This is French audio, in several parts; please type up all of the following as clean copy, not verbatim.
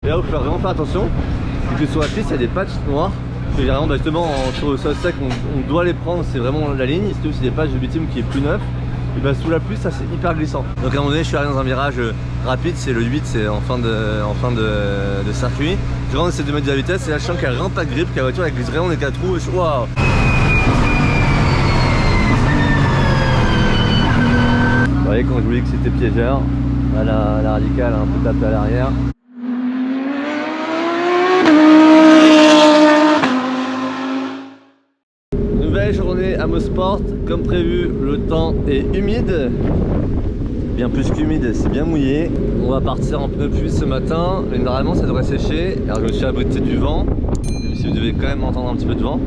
là où il faut vraiment faire attention, c'est que sur la piste il y a des patchs noirs. Parce que généralement justement sur le sol sec on doit les prendre, c'est vraiment la ligne, surtout c'est des patchs de bitume qui est plus neuf. Et bah sous la pluie ça c'est hyper glissant. Donc à un moment donné je suis arrivé dans un virage rapide, c'est le 8, c'est en fin de circuit. Je rentre, essayer de mettre de la vitesse et là je sens qu'elle rentre pas de grip, que la voiture elle glisse vraiment dans les 4 roues et je suis waouh. Vous voyez quand je vous dis que c'était piégeur, là, la radicale a un peu tapé à l'arrière. Nouvelle journée à Mosport, comme prévu le temps est humide. Bien plus qu'humide, c'est bien mouillé. On va partir en pneu pluie ce matin, mais normalement ça devrait sécher. Alors je me suis abrité du vent, même si vous devez quand même entendre un petit peu de vent.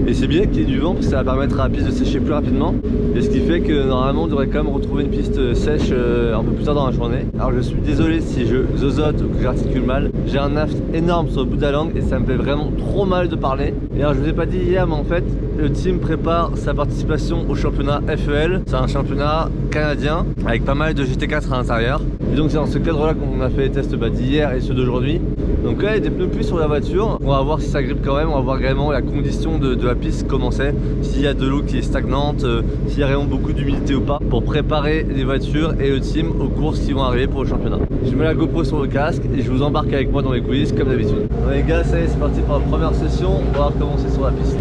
Et c'est bien qu'il y ait du vent parce que ça va permettre à la piste de sécher plus rapidement. Et ce qui fait que normalement on devrait quand même retrouver une piste sèche un peu plus tard dans la journée. Alors je suis désolé si je zozote ou que j'articule mal. J'ai un aft énorme sur le bout de la langue et ça me fait vraiment trop mal de parler. Et alors je vous ai pas dit hier mais en fait le team prépare sa participation au championnat FEL. C'est un championnat canadien avec pas mal de GT4 à l'intérieur. Et donc c'est dans ce cadre là qu'on a fait les tests d'hier et ceux d'aujourd'hui. Donc là il y a des pneus pluie sur la voiture. On va voir si ça grippe quand même, on va voir également la condition de la piste comment c'est, s'il y a de l'eau qui est stagnante, s'il y a vraiment beaucoup d'humidité ou pas, pour préparer les voitures et le team aux courses qui vont arriver pour le championnat. Je mets la GoPro sur le casque et je vous embarque avec moi dans les coulisses comme d'habitude. Bon les gars, ça y est, c'est parti pour la première session, on va voir comment c'est sur la piste.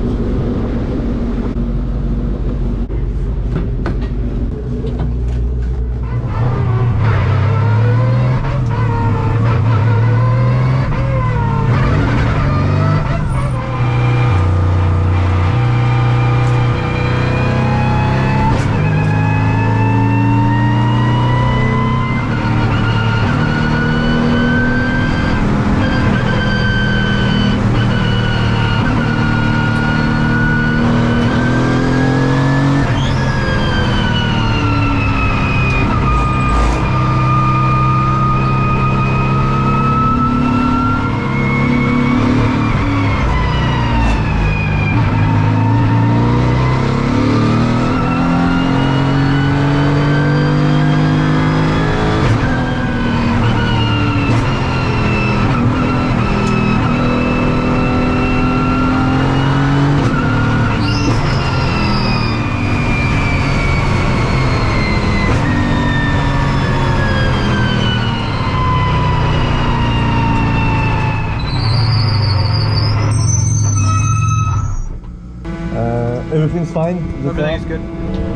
Everything's fine. Everything's good.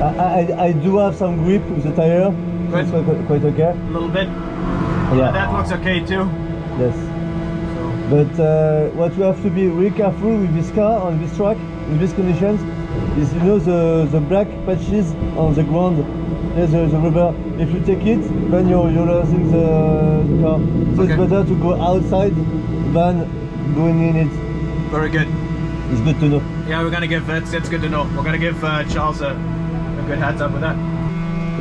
I do have some grip with the tire. Good. It's quite okay. A little bit. Yeah. That looks okay too. Yes. But what you have to be really careful with this car on this track, in these conditions, is you know the black patches on the ground. There's the rubber. If you take it, then you're losing the car. So Okay. it's better to go outside than going in it. Very good. It's good to know. Yeah, we're gonna give it's good to know. We're gonna give Charles a good heads up with that.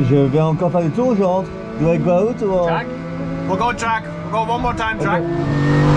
Je vais encore faire des tours, je rentre. Do I go out or? Track. We'll go track. We'll go one more time track. Okay.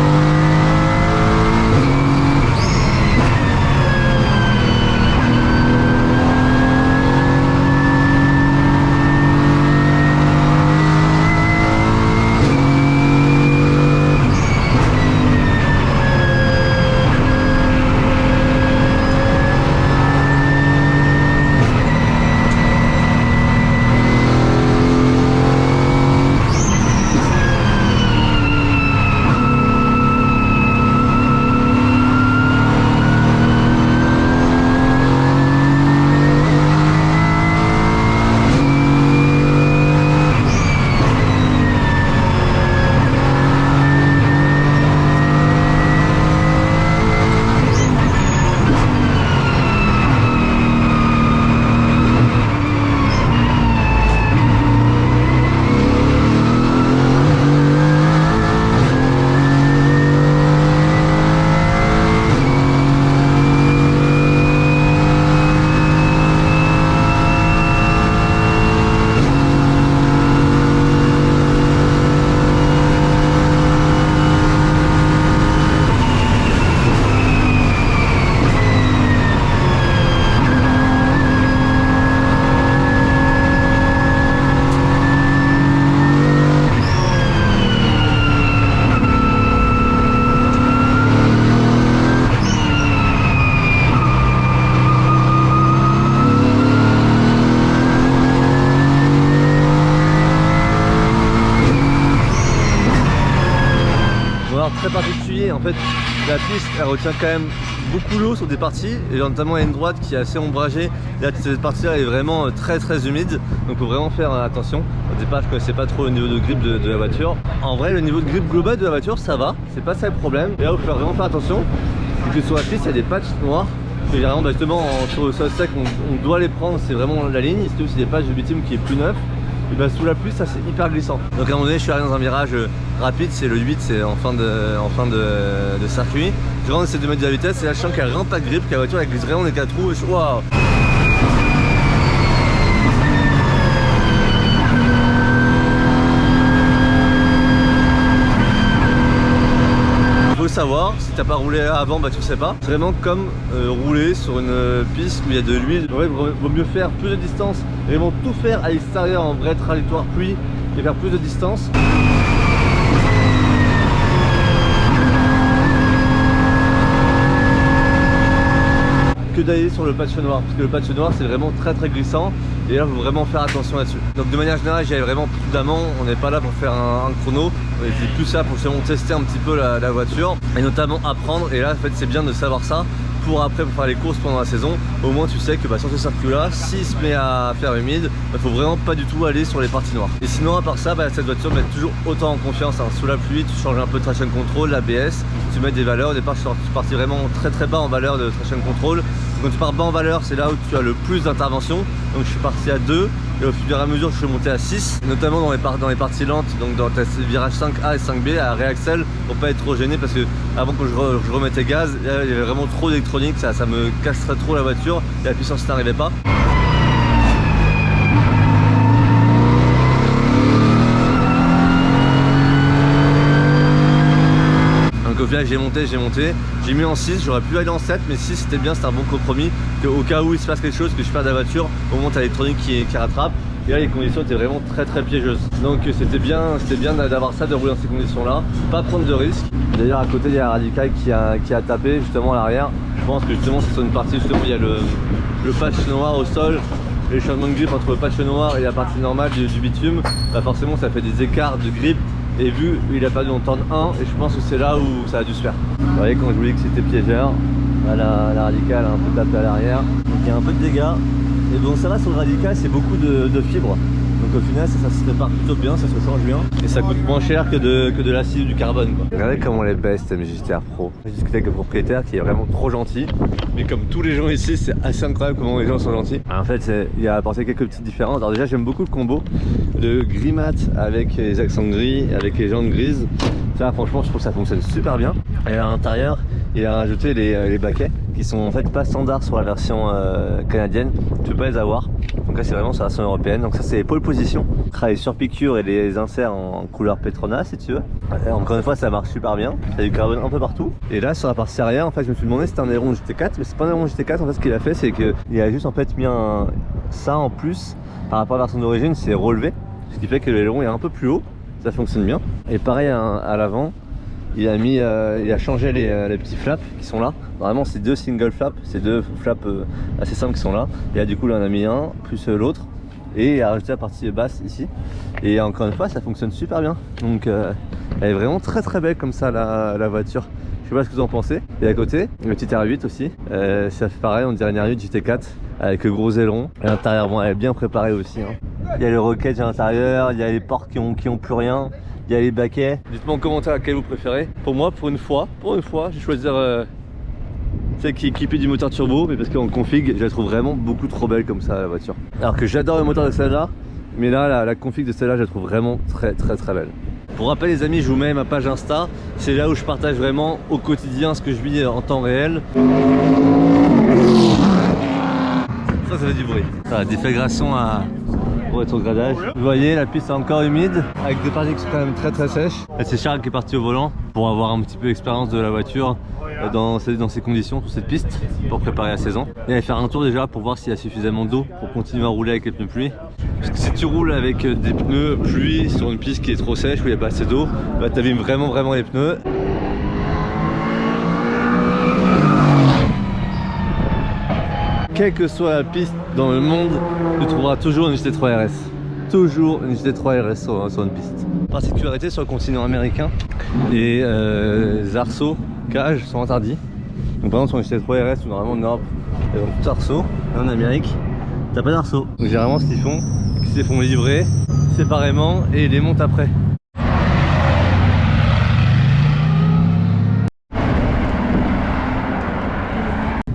Alors très particulier, en fait la piste elle retient quand même beaucoup l'eau sur des parties, et notamment il y a une droite qui est assez ombragée. Là cette partie là est vraiment très humide, donc faut vraiment faire attention. Au départ je connaissais pas trop le niveau de grip de la voiture. En vrai le niveau de grip global de la voiture ça va, c'est pas ça le problème. Et là il faut vraiment faire attention, c'est que sur la piste il y a des patchs noirs. Et vraiment bah, justement sur le sol sec on doit les prendre, c'est vraiment la ligne, surtout c'est des patchs de bitume qui est plus neuf. Et bah sous la pluie ça c'est hyper glissant. Donc à un moment donné je suis arrivé dans un virage rapide, c'est le 8, c'est en fin de circuit. Je rentre, essaie de mettre de la vitesse et là je sens qu'elle a vraiment pas de grip, que la voiture elle glisse vraiment dans les 4 roues et je waouh. Faut savoir, si t'as pas roulé avant, bah tu sais pas. C'est vraiment comme rouler sur une piste où il y a de l'huile. Ouais, vaut mieux faire plus de distance, vraiment tout faire à l'extérieur en vrai trajectoire pluie et faire plus de distance. Que d'aller sur le patch noir, parce que le patch noir c'est vraiment très glissant et là il faut vraiment faire attention là-dessus. Donc de manière générale j'y allais vraiment prudemment, on n'est pas là pour faire un chrono, c'est plus ça pour justement tester un petit peu la voiture et notamment apprendre. Et là en fait c'est bien de savoir ça pour après pour faire les courses pendant la saison. Au moins tu sais que bah, sur ce circuit là, s'il se met à faire humide, il faut vraiment pas du tout aller sur les parties noires. Et sinon à part ça, bah, cette voiture met toujours autant en confiance, hein. Sous la pluie tu changes un peu de traction control, l'ABS, tu mets des valeurs. Au départ je suis parti vraiment très bas en valeur de traction control. Quand tu pars bas en valeur c'est là où tu as le plus d'intervention, donc je suis parti à 2 et au fur et à mesure je suis monté à 6, notamment dans les parties lentes, donc dans le virage 5A et 5B à réaxel pour pas être trop gêné, parce que avant que je remettais gaz, il y avait vraiment trop d'électronique, ça me casserait trop la voiture et la puissance n'arrivait pas. Donc au final j'ai monté, j'ai mis en 6, j'aurais pu aller en 7, mais 6 c'était bien, c'était un bon compromis, au cas où il se passe quelque chose, que je perde la voiture, au moment où tu as l'électronique qui rattrape. Et là les conditions étaient vraiment très piégeuses. Donc c'était bien d'avoir ça, de rouler dans ces conditions là, pas prendre de risques. D'ailleurs à côté il y a un radical qui a tapé justement à l'arrière. Je pense que justement c'est sur une partie justement où il y a le patch noir au sol, et le changement de grip entre le patch noir et la partie normale du bitume, bah forcément ça fait des écarts de grip. Et vu il a perdu en turn 1, et je pense que c'est là où ça a dû se faire. Vous voyez quand je vous dis que c'était piégeur, la radicale a un peu tapé à l'arrière, donc il y a un peu de dégâts. Et bon ça va, sur le radical c'est beaucoup de fibres, donc au final ça se répare plutôt bien, ça se change bien et ça coûte moins cher que de l'acier ou du carbone quoi. Regardez comment elle est belle cette MJ-GT-R Pro. J'ai discuté avec le propriétaire qui est vraiment trop gentil, mais comme tous les gens ici c'est assez incroyable comment les gens sont gentils. En fait il a apporté quelques petites différences. Alors déjà j'aime beaucoup le combo, le gris mat avec les accents gris, avec les jantes grises. Ça franchement je trouve que ça fonctionne super bien. Et à l'intérieur il a rajouté les baquets qui sont en fait pas standards sur la version canadienne, tu peux pas les avoir. Donc là c'est vraiment sur la version européenne, donc ça c'est les pole position. Travaille sur piqûre et les inserts en couleur Petronas si tu veux. Encore une fois ça marche super bien, il y a du carbone un peu partout. Et là sur la partie arrière en fait je me suis demandé si c'était un aileron GT4, mais c'est pas un aileron GT4. En fait ce qu'il a fait c'est qu'il a juste en fait mis ça en plus par rapport à la version d'origine, c'est relevé, ce qui fait que l'aileron est un peu plus haut, ça fonctionne bien. Et pareil à l'avant, il a changé les petits flaps qui sont là. Vraiment c'est deux single flaps, c'est deux flaps assez simples qui sont là. Et là du coup là on a mis un plus l'autre, et il a rajouté la partie basse ici. Et encore une fois ça fonctionne super bien. Donc elle est vraiment très belle comme ça la voiture. Je sais pas ce que vous en pensez. Et à côté le petit R8 aussi, ça fait pareil, on dirait une R8 GT4 avec le gros aileron. À l'intérieur bon, elle est bien préparée aussi hein. Il y a le rocket à l'intérieur, il y a les portes qui ont plus rien. Il y a les baquets. Dites-moi en commentaire laquelle vous préférez. Pour moi, pour une fois, je vais choisir celle qui est équipée du moteur turbo, mais parce qu'en config, je la trouve vraiment beaucoup trop belle comme ça la voiture. Alors que j'adore le moteur de celle-là, mais là, la config de celle-là, je la trouve vraiment très belle. Pour rappel les amis, je vous mets ma page Insta. C'est là où je partage vraiment au quotidien ce que je vis en temps réel. Ça fait du bruit. Ça, déflagration pour rétrogradage. Vous voyez la piste est encore humide avec des parties qui sont quand même très sèches. C'est Charles qui est parti au volant pour avoir un petit peu l'expérience de la voiture dans ces conditions, sur cette piste, pour préparer la saison. Et aller faire un tour déjà pour voir s'il y a suffisamment d'eau pour continuer à rouler avec les pneus pluie. Parce que si tu roules avec des pneus pluie sur une piste qui est trop sèche, où il n'y a pas assez d'eau, bah t'abîmes vraiment les pneus. Quelle que soit la piste dans le monde, tu trouveras toujours une GT3 RS. toujours une GT3 RS sur une piste. Particularité sur le continent américain, les arceaux, cages sont interdits. Donc par exemple sur une GT3 RS ou normalement en Europe, ils ont tout arceaux. Et en Amérique, t'as pas d'arceaux. Donc généralement ce qu'ils font, c'est qu'ils les font livrer séparément et ils les montent après.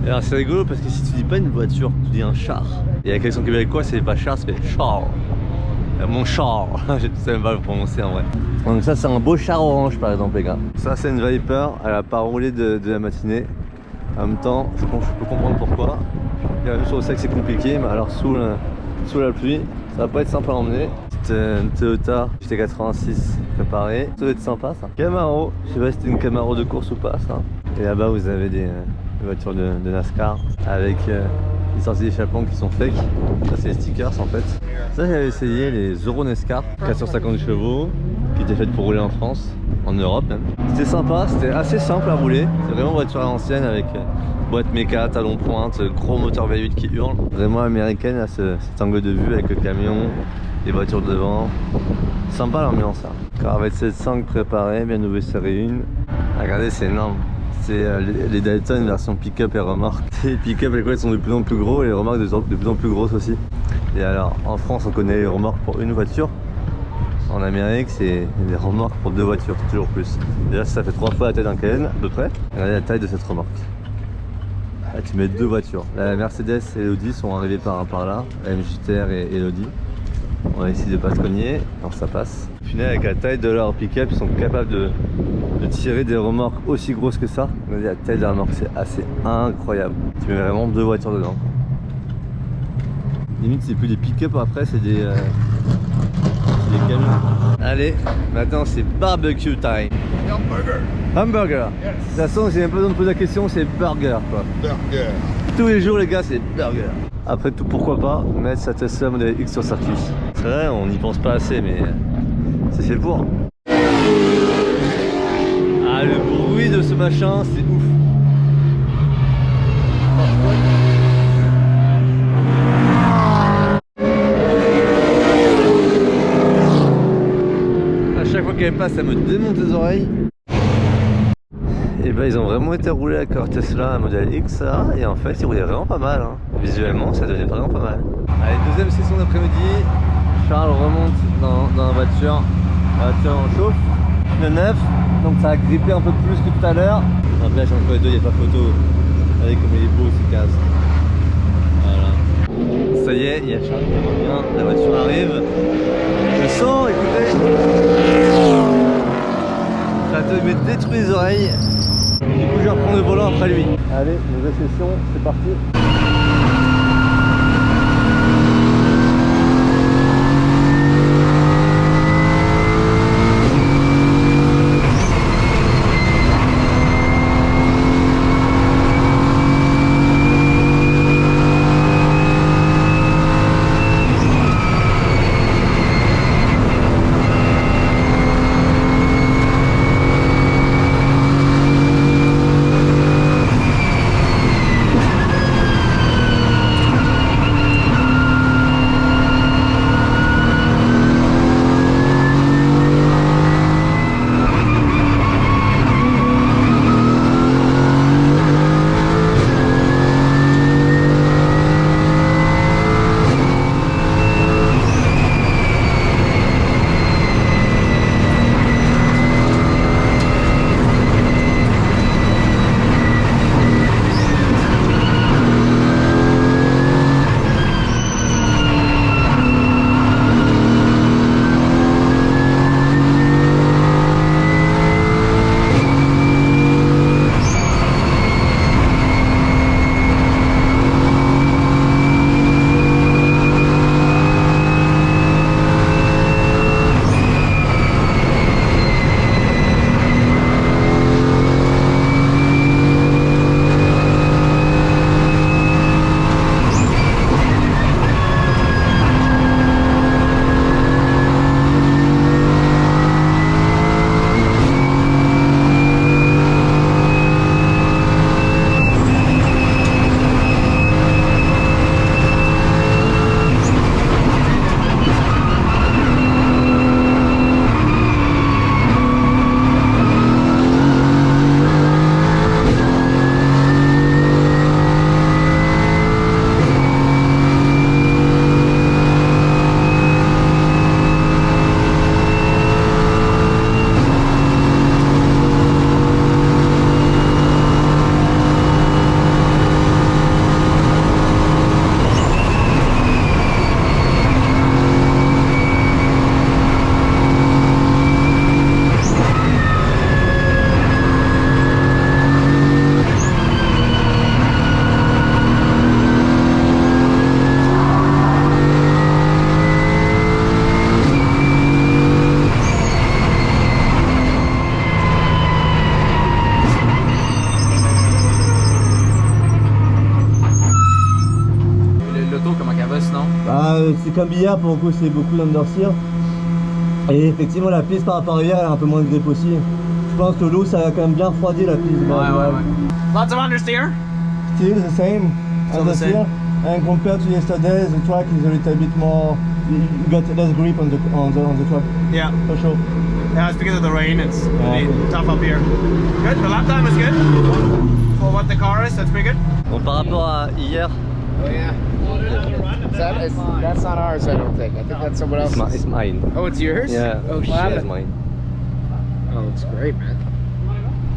Alors c'est rigolo parce que si tu dis pas une voiture, tu dis un char. Et avec l'accent québécois, c'est pas char, c'est char. Mon char, je sais même pas le prononcer en vrai. Donc ça c'est un beau char orange par exemple les gars. Ça c'est une Viper, elle a pas roulé de la matinée. En même temps, je peux comprendre pourquoi. Je sais que c'est compliqué, mais alors sous la pluie, ça va pas être simple à emmener. C'est une Toyota GT86 préparée. Ça doit être sympa ça. Camaro, je sais pas si c'était une Camaro de course ou pas ça. Et là-bas vous avez des voitures de NASCAR avec les sorties d'échappement qui sont fake. Ça c'est les stickers en fait. Ça j'avais essayé les Euro NASCAR 450 chevaux qui étaient faites pour rouler en France, en Europe même. C'était sympa, c'était assez simple à rouler. C'est vraiment voiture à l'ancienne avec boîte méca, talon pointe, gros moteur V8 qui hurle. Vraiment américaine à cet angle de vue avec le camion, les voitures devant. Sympa l'ambiance là. Corvette 700 préparée, bien nouvelle série 1. Regardez c'est énorme. C'est les Dalton version pick-up et remorque. Les pick-up et quoi, ils sont de plus en plus gros et les remorques de plus en plus grosses aussi. Et alors en France on connaît les remorques pour une voiture. En Amérique c'est des remorques pour 2 voitures, toujours plus. Déjà ça fait 3 fois la taille d'un Cayenne à peu près. Regardez la taille de cette remorque. Là tu mets 2 voitures. La Mercedes et l'Audi sont arrivés par là. La MJTR et l'Audi. On va essayer de pas se cogner, alors ça passe. Au final avec la taille de leur pick-up ils sont capables de tirer des remorques aussi grosses que ça. Regardez la taille de la remorque, c'est assez incroyable. Tu mets vraiment 2 voitures dedans. Limite c'est plus des pick-up après, c'est des camions. Allez, maintenant c'est barbecue time. Hamburger. Hamburger. Yes. De toute façon j'ai même pas besoin de poser la question, c'est burger quoi. Burger. Tous les jours les gars c'est burger. Après tout pourquoi pas mettre sa Tesla Model X sur circuit. C'est vrai on n'y pense pas assez mais c'est fait pour. Ah le bruit de ce machin c'est ouf. À chaque fois qu'elle passe, ça me démonte les oreilles. Et ben ils ont vraiment été roulés avec leur Tesla Model X là, et en fait ils roulaient vraiment pas mal. Hein. Visuellement ça donnait vraiment pas mal. Allez, deuxième session d'après-midi. Charles remonte dans la voiture. La voiture en chauffe. Le 9, donc ça a grippé un peu plus que tout à l'heure. Après entre les deux il n'y a pas photo. Regardez comme il est beau ce casque. Voilà. Ça y est, il y a Charles qui revient, la voiture arrive. Le son, écoutez. Ça me détruit les oreilles. Du coup je vais reprendre le volant après lui. Allez, nouvelle session, c'est parti. c'est comme hier, pour le coup, c'est beaucoup d'understeer. Et effectivement, la piste par rapport à hier, elle a un peu moins de grip aussi. Je pense que l'eau, ça a quand même bien refroidi la piste. Lots of understeer? Still the same. Still the same. And compared to yesterday, the track is a little bit more. You got less grip on the track. Yeah. For sure. Yeah, it's because of the rain. It's really Yeah. tough up here. Good. The lap time is good. For what the car is, that's pretty good. Bon, par rapport à hier, Oh yeah. That's not ours, I don't think. I think that's someone else's. it's mine. Oh, it's yours? Yeah. Oh shit. It's mine. Oh, looks great, man.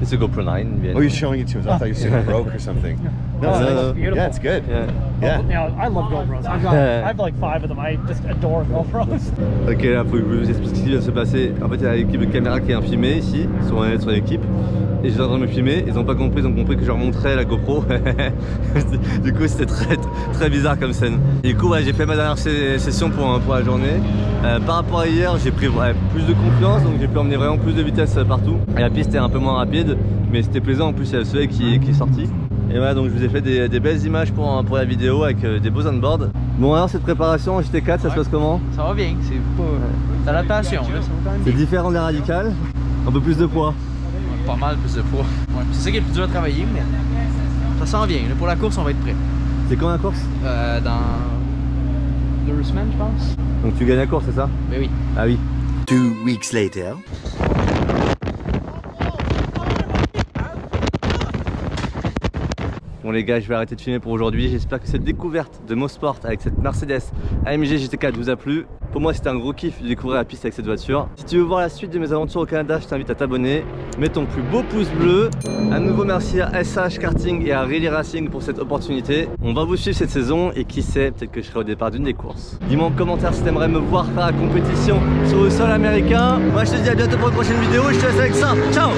It's a GoPro 9. Oh, you're showing it to us. I thought you said it broke or something. No, No, it's no, nice. beautiful. Yeah, it's good. Yeah. Yeah. You know, I love GoPros. I have like 5 of them. I just adore GoPros. Ok, là, faut que je vous explique ce qui vient de se passer. En fait, il y a l'équipe de caméra qui est filmée ici, sur l'équipe. Et j'étais en train de me filmer, ils ont pas compris, ils ont compris que je leur montrais la GoPro. Du coup, c'était très bizarre comme scène. Et du coup, ouais, j'ai fait ma dernière session pour la journée. Par rapport à hier, j'ai pris plus de confiance, donc j'ai pu emmener vraiment plus de vitesse partout. Et la piste est un peu moins rapide, mais c'était plaisant. En plus, il y a le soleil qui est sorti. Et voilà, donc je vous ai fait des belles images pour la vidéo avec des beaux on-board. Bon, alors cette préparation GT4, ça se passe comment? Ça va bien, c'est pas l'adaptation, là, ça va quand même C'est bien. différent des radicales, un peu plus de poids. Pas mal plus de poids. Ouais, c'est ça qui est le plus dur à travailler, mais ça s'en vient. Là, pour la course, on va être prêt. C'est quand la course? Dans 2 semaines, je pense. Donc tu gagnes la course, c'est ça? Mais oui. Ah oui. 2 weeks later. Bon les gars, je vais arrêter de filmer pour aujourd'hui. J'espère que cette découverte de Mosport avec cette Mercedes AMG GT4 vous a plu. Pour moi, c'était un gros kiff de découvrir la piste avec cette voiture. Si tu veux voir la suite de mes aventures au Canada, je t'invite à t'abonner. Mets ton plus beau pouce bleu. Un nouveau merci à SH Karting et à Really Racing pour cette opportunité. On va vous suivre cette saison et qui sait, peut-être que je serai au départ d'une des courses. Dis-moi en commentaire si t'aimerais me voir faire la compétition sur le sol américain. Moi, je te dis à bientôt pour une prochaine vidéo et je te laisse avec ça. Ciao!